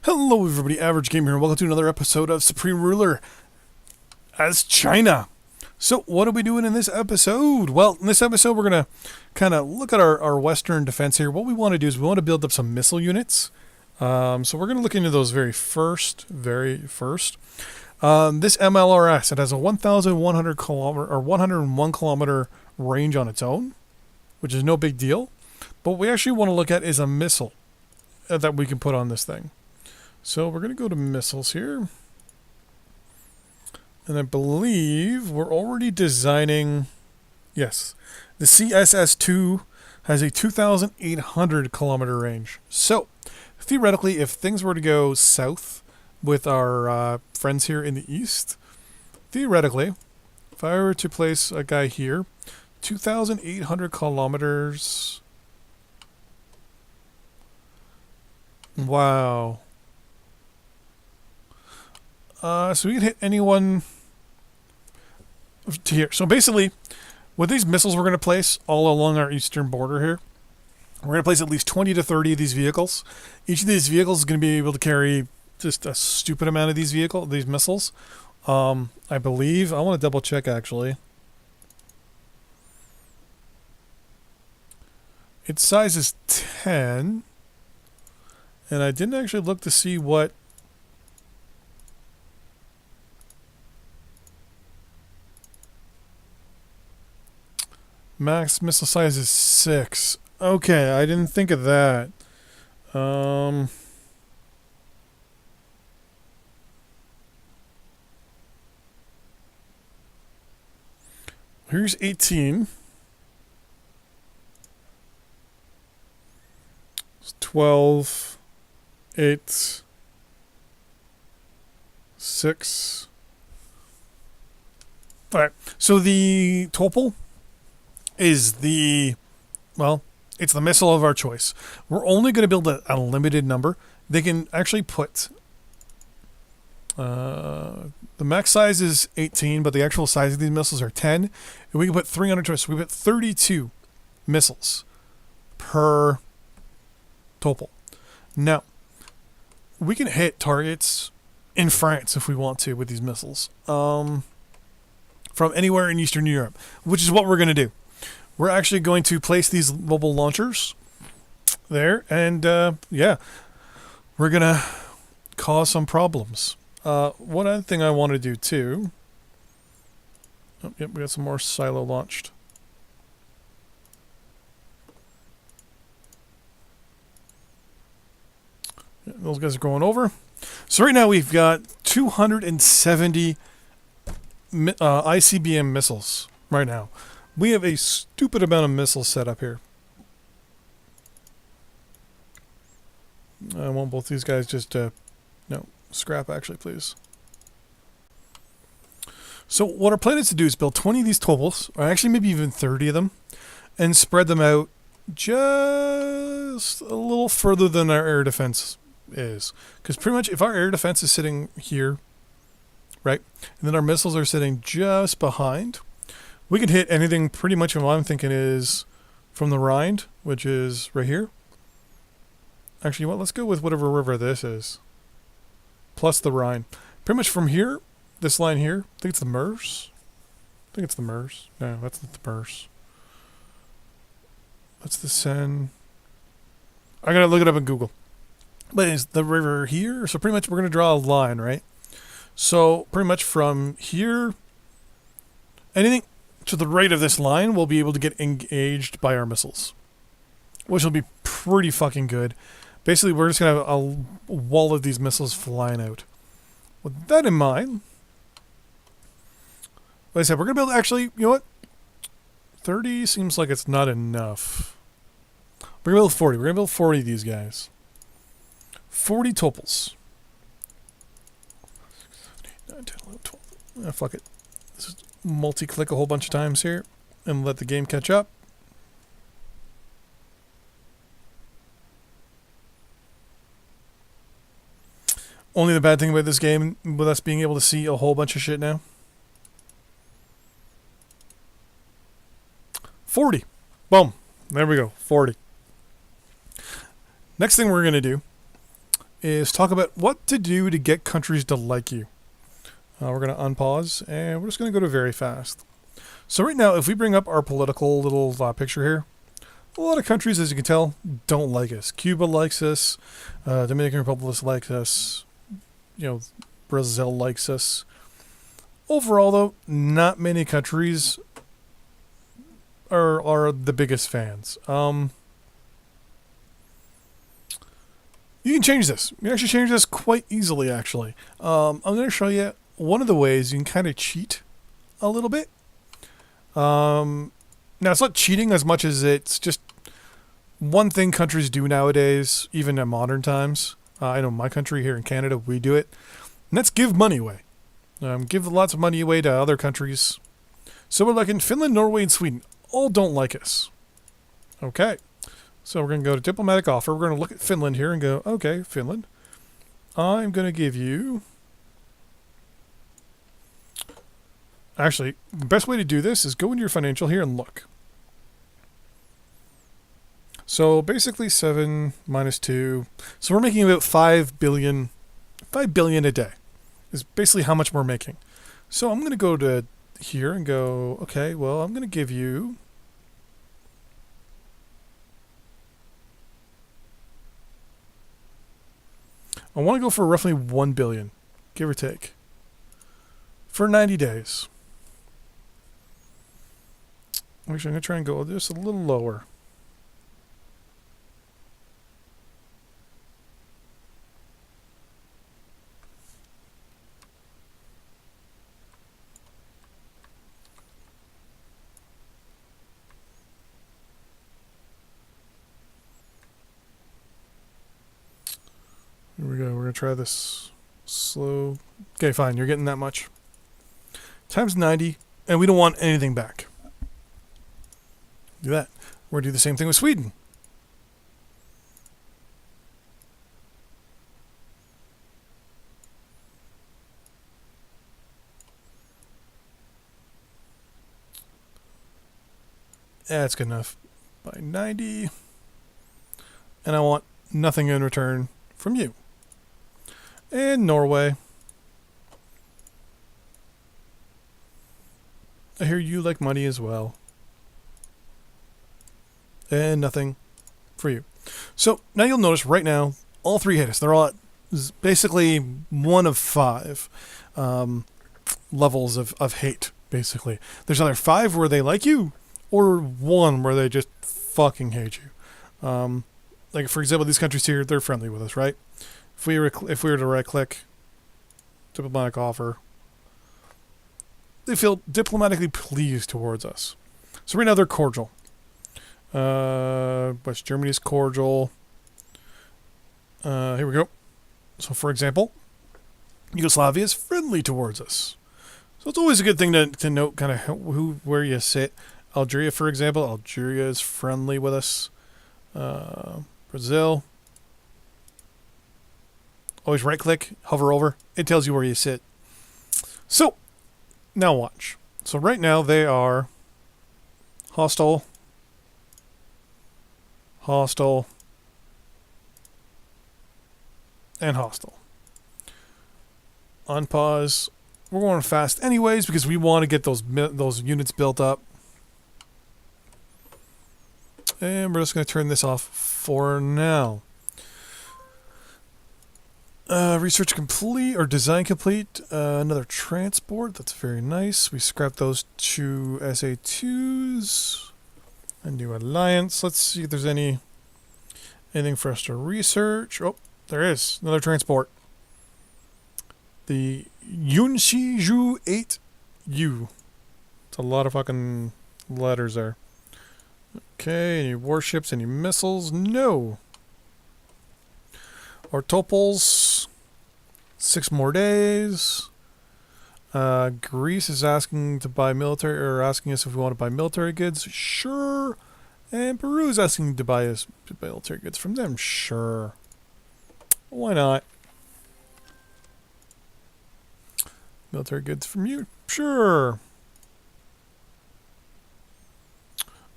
Hello everybody, Average Gamer here. Welcome to another episode of Supreme Ruler as China. So what are we doing in this episode? Well, in this episode we're going to kind of look at our western defense here. What we want to do is we want to build up some missile units. So we're going to look into those very first. This MLRS, it has a 1,100 kilometer or 101 kilometer range on its own, which is no big deal. But what we actually want to look at is a missile that we can put on this thing. So we're going to go to missiles here. And I believe we're already designing... Yes. The CSS-2 has a 2,800 kilometer range. So, theoretically, if things were to go south with our friends here in the east, theoretically, if I were to place a guy here, 2,800 kilometers... Wow. So we can hit anyone to here. So basically, with these missiles we're going to place all along our eastern border here, we're going to place at least 20 to 30 of these vehicles. Each of these vehicles is going to be able to carry just a stupid amount of these missiles. I believe, I want to double check actually. Its size is 10. And I didn't actually look to see what... Max missile size is 6. Okay, I didn't think of that. Here's 18. It's 12. 8. 6. Alright, so the Topol is it's the missile of our choice. We're only going to build a limited number. They can actually put... the max size is 18, but the actual size of these missiles are 10. And we can put 300 choice. So we put 32 missiles per Topol. Now, we can hit targets in France if we want to with these missiles. From anywhere in Eastern Europe, which is what we're going to do. We're actually going to place these mobile launchers there, and yeah, we're going to cause some problems. One other thing I want to do too... Oh, yep, we got some more silo launched. Yeah, those guys are going over. So right now we've got 270 ICBM missiles right now. We have a stupid amount of missiles set up here. I want both these guys just no, scrap actually, please. So what our plan is to do is build 20 of these Topols, or actually maybe even 30 of them, and spread them out just a little further than our air defense is. Because pretty much if our air defense is sitting here, right, and then our missiles are sitting just behind, we can hit anything pretty much what I'm thinking is from the Rhine, which is right here. Actually, you know what? Let's go with whatever river this is. Plus the Rhine. Pretty much from here, this line here, I think it's the Meuse. I think it's the Meuse. No, that's not the Meuse. That's the Seine. I gotta look it up in Google. But is the river here? So pretty much we're gonna draw a line, right? So pretty much from here, anything to the right of this line will be able to get engaged by our missiles, which will be pretty fucking good. Basically, we're just going to have a wall of these missiles flying out. With that in mind, like I said, we're going to build, actually, you know what? 30 seems like it's not enough. We're going to build 40. We're going to build 40 of these guys. 40 Topols. 9, 10, 11, 12. Fuck it. This is multi-click a whole bunch of times here and let the game catch up. Only the bad thing about this game, with us being able to see a whole bunch of shit now. 40. Boom. There we go. 40. Next thing we're going to do is talk about what to do to get countries to like you. We're going to unpause, and we're just going to go to very fast. So right now, if we bring up our political little picture here, a lot of countries, as you can tell, don't like us. Cuba likes us. Dominican Republic likes us. Brazil likes us. Overall, though, not many countries are the biggest fans. You can change this. You can actually change this quite easily, actually. I'm going to show you one of the ways you can kind of cheat a little bit. Now, it's not cheating as much as it's just one thing countries do nowadays, even in modern times. I know my country here in Canada, we do it. And that's give money away. Give lots of money away to other countries. So we're looking Finland, Norway, and Sweden. All don't like us. Okay. So we're going to go to diplomatic offer. We're going to look at Finland here and go, okay, Finland. I'm going to give you... Actually, the best way to do this is go into your financial here and look. So basically 7 minus 2. So we're making about 5 billion a day is basically how much we're making. So I'm going to go to here and go, okay, well, I'm going to give you... I want to go for roughly 1 billion, give or take, for 90 days. Actually, I'm going to try and go just a little lower. Here we go. We're going to try this slow. Okay, fine. You're getting that much. Times 90, and we don't want anything back. Do that. We're going to do the same thing with Sweden. That's good enough. By 90. And I want nothing in return from you. And Norway. I hear you like money as well. And nothing for you. So now you'll notice right now, all three hit us. They're all at basically 1 of 5 levels of hate, basically. There's either 5 where they like you, or 1 where they just fucking hate you. Like, for example, these countries here, they're friendly with us, right? If we were to right-click, diplomatic offer, they feel diplomatically pleased towards us. So right now they're cordial. West Germany's cordial. Here we go. So, for example, Yugoslavia is friendly towards us. So it's always a good thing to note kind of where you sit. Algeria, for example, Algeria is friendly with us. Brazil. Always right-click, hover over. It tells you where you sit. So, now watch. So right now they are hostile, hostile, and hostile. Unpause. We're going fast anyways because we want to get those units built up. And we're just going to turn this off for now. Research complete, or design complete. Another transport. That's very nice. We scrapped those 2 SA2s. A new alliance. Let's see if there's anything for us to research. Oh, there is. Another transport. The Yunshiju 8U. It's a lot of fucking letters there. Okay, any warships, any missiles? No. Ortopol's 6 more days. Greece is asking to buy military, or asking us if we want to buy military goods. Sure. And Peru is asking to buy us military goods from them. Sure. Why not? Military goods from you. Sure.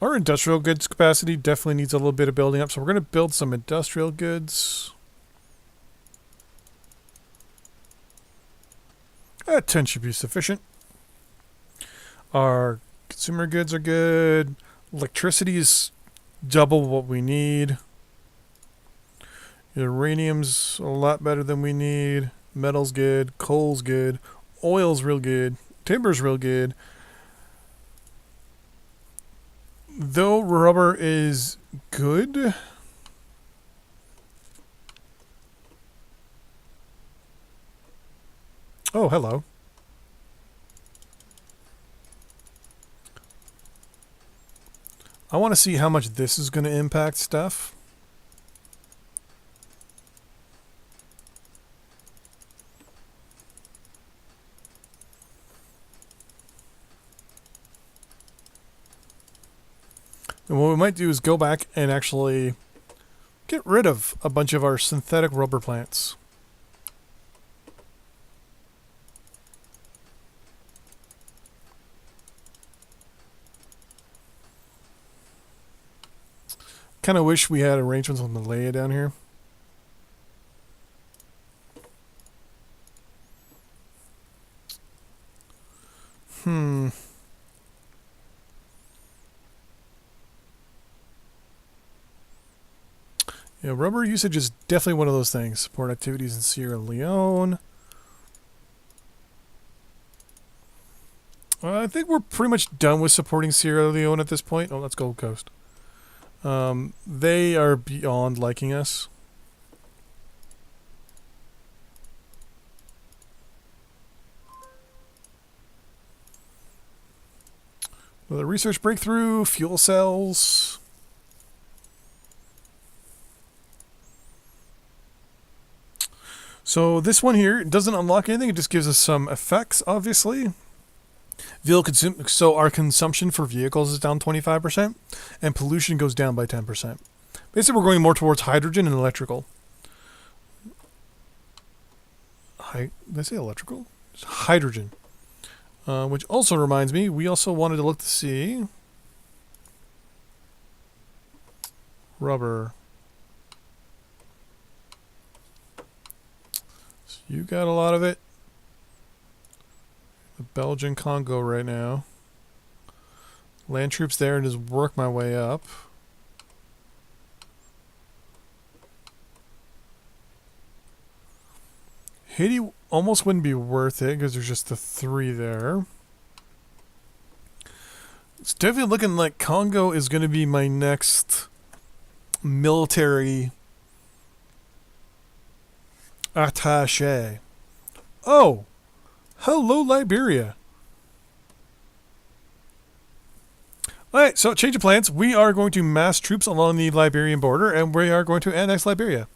Our industrial goods capacity definitely needs a little bit of building up, so we're going to build some industrial goods. 10 should be sufficient. Our consumer goods are good. Electricity is double what we need. Uranium's a lot better than we need. Metal's good. Coal's good. Oil's real good. Timber's real good. Though rubber is good. Oh, hello. I want to see how much this is going to impact stuff. And what we might do is go back and actually get rid of a bunch of our synthetic rubber plants. Kind of wish we had arrangements with Malaya down here. Yeah, rubber usage is definitely one of those things. Support activities in Sierra Leone. I think we're pretty much done with supporting Sierra Leone at this point. Oh, that's Gold Coast. They are beyond liking us. Another research breakthrough, fuel cells. So this one here doesn't unlock anything, it just gives us some effects, obviously. So our consumption for vehicles is down 25%, and pollution goes down by 10%. Basically, we're going more towards hydrogen and electrical. Did I say electrical? It's hydrogen. Which also reminds me, we also wanted to look to see rubber. So you got a lot of it. The Belgian Congo right now. Land troops there and just work my way up. Haiti almost wouldn't be worth it because there's just the 3 there. It's definitely looking like Congo is going to be my next military attaché. Oh! Hello, Liberia. Alright, so change of plans. We are going to mass troops along the Liberian border, and we are going to annex Liberia.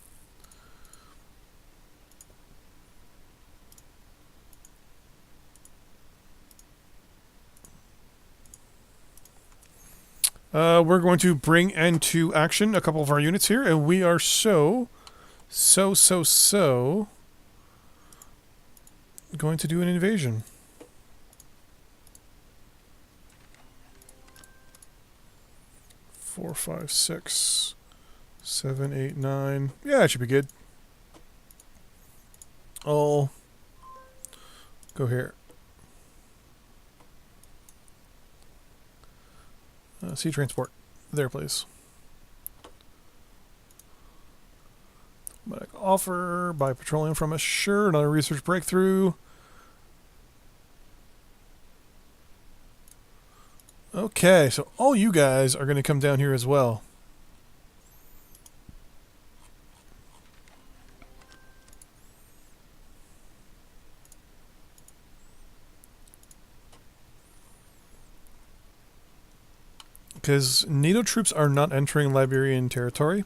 We're going to bring into action a couple of our units here, and we are so going to do an invasion. Four, 5, 6, 7, 8, 9. Yeah, it should be good. I'll go here. Sea transport. There, please. Offer, buy petroleum from us. Sure, another research breakthrough. Okay, so all you guys are going to come down here as well. Because NATO troops are not entering Liberian territory.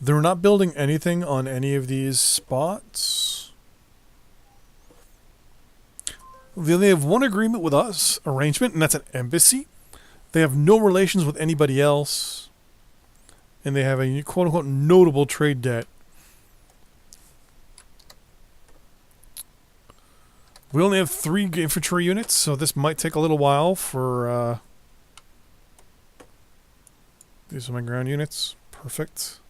They're not building anything on any of these spots. They have one agreement with us, arrangement, and that's an embassy. They have no relations with anybody else. And they have a quote-unquote notable trade debt. We only have 3 infantry units, so this might take a little while for... These are my ground units. Perfect.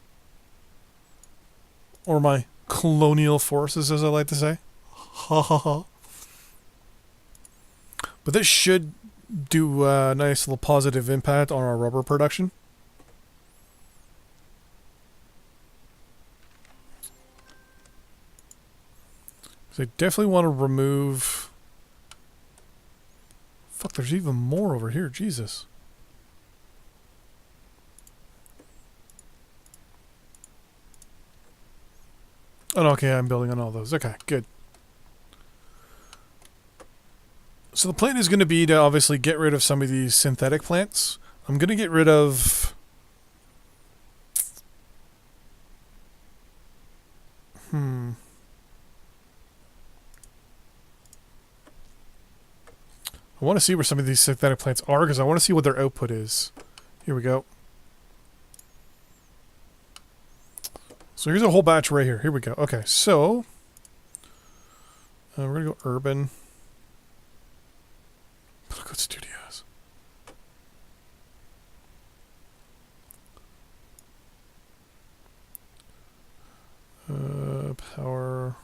or my colonial forces, as I like to say. Ha ha ha. But this should do a nice little positive impact on our rubber production. So I definitely want to remove... Fuck, there's even more over here. Jesus. Oh, no, okay, I'm building on all those. Okay, good. So the plan is going to be to obviously get rid of some of these synthetic plants. I'm going to get rid of... I want to see where some of these synthetic plants are because I want to see what their output is. Here we go. So here's a whole batch right here. Here we go. Okay, so we're going to go urban. Good Studios. Power.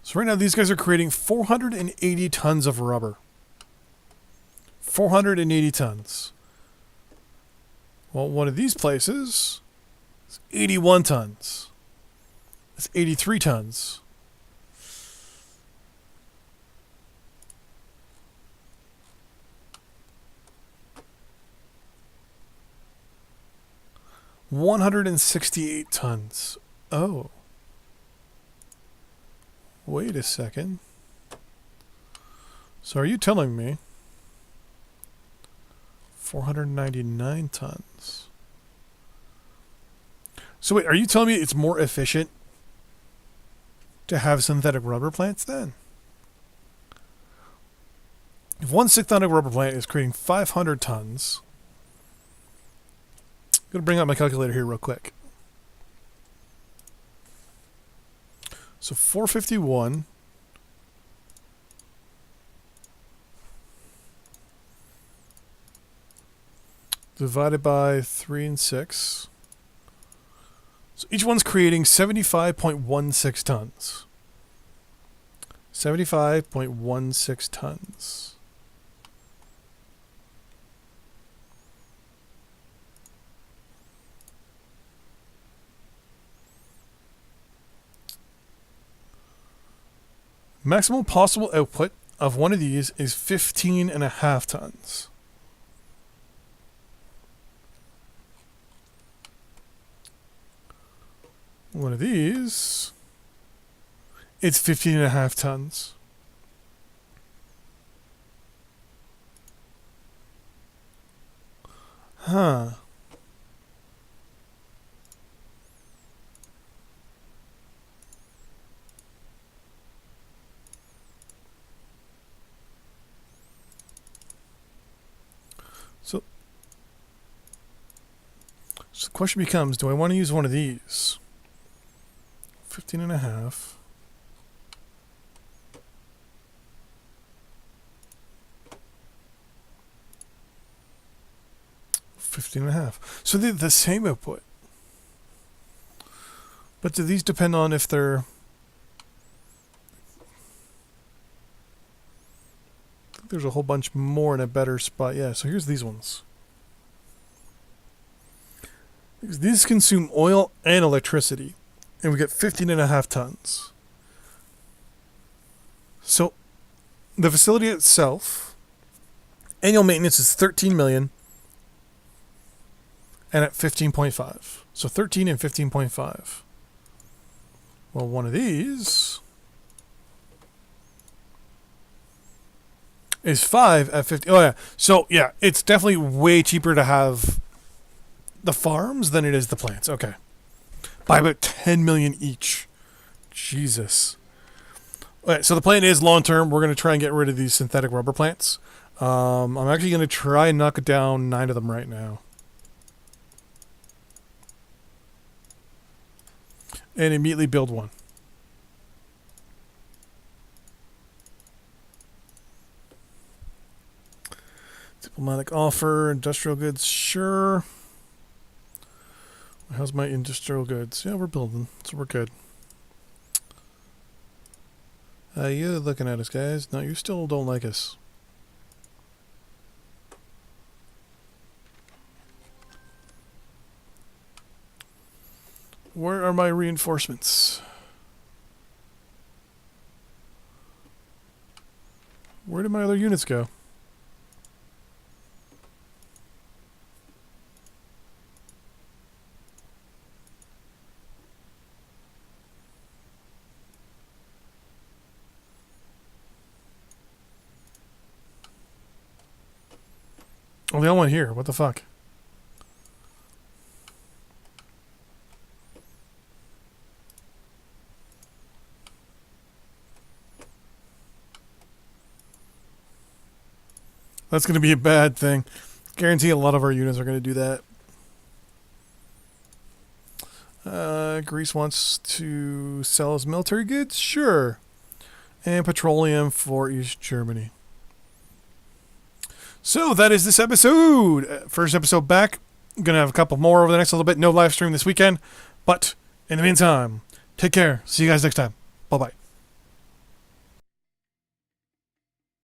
So right now these guys are creating 480 tons of rubber. 480 tons. Well, one of these places is 81 tons. That's 83 tons. $168 tons. Oh. Wait a second. So are you telling me 499 tons? So wait, are you telling me it's more efficient to have synthetic rubber plants then? If one synthetic rubber plant is creating 500 tons, I'm going to bring out my calculator here real quick. So 451 divided by 3 and 6. So each one's creating 75.16 tons. 75.16 tons. Maximum possible output of one of these is 15.5 tons. One of these, it's 15.5 tons. Huh. So the question becomes, do I want to use one of these? 15.5. So they're the same output. But do these depend on if they're... I think there's a whole bunch more in a better spot. Yeah, so here's these ones. These consume oil and electricity. And we get 15.5 tons. So the facility itself, annual maintenance is 13 million and at 15.5. So 13 and 15.5. Well, one of these is 5 at 50. Oh yeah. So yeah, it's definitely way cheaper to have the farms than it is the plants. Okay. By about 10 million each. Jesus. Okay, so the plan is long term, we're going to try and get rid of these synthetic rubber plants. I'm actually going to try and knock down 9 of them right now. And immediately build one. Diplomatic offer, industrial goods, sure. How's my industrial goods? Yeah, we're building, so we're good. You're looking at us, guys. No, you still don't like us. Where are my reinforcements? Where did my other units go? Oh, they all went here. What the fuck? That's going to be a bad thing. Guarantee a lot of our units are going to do that. Greece wants to sell us military goods? Sure. And petroleum for East Germany. So that is this episode. First episode back. I'm going to have a couple more over the next little bit. No live stream this weekend. But in the meantime, take care. See you guys next time. Bye-bye.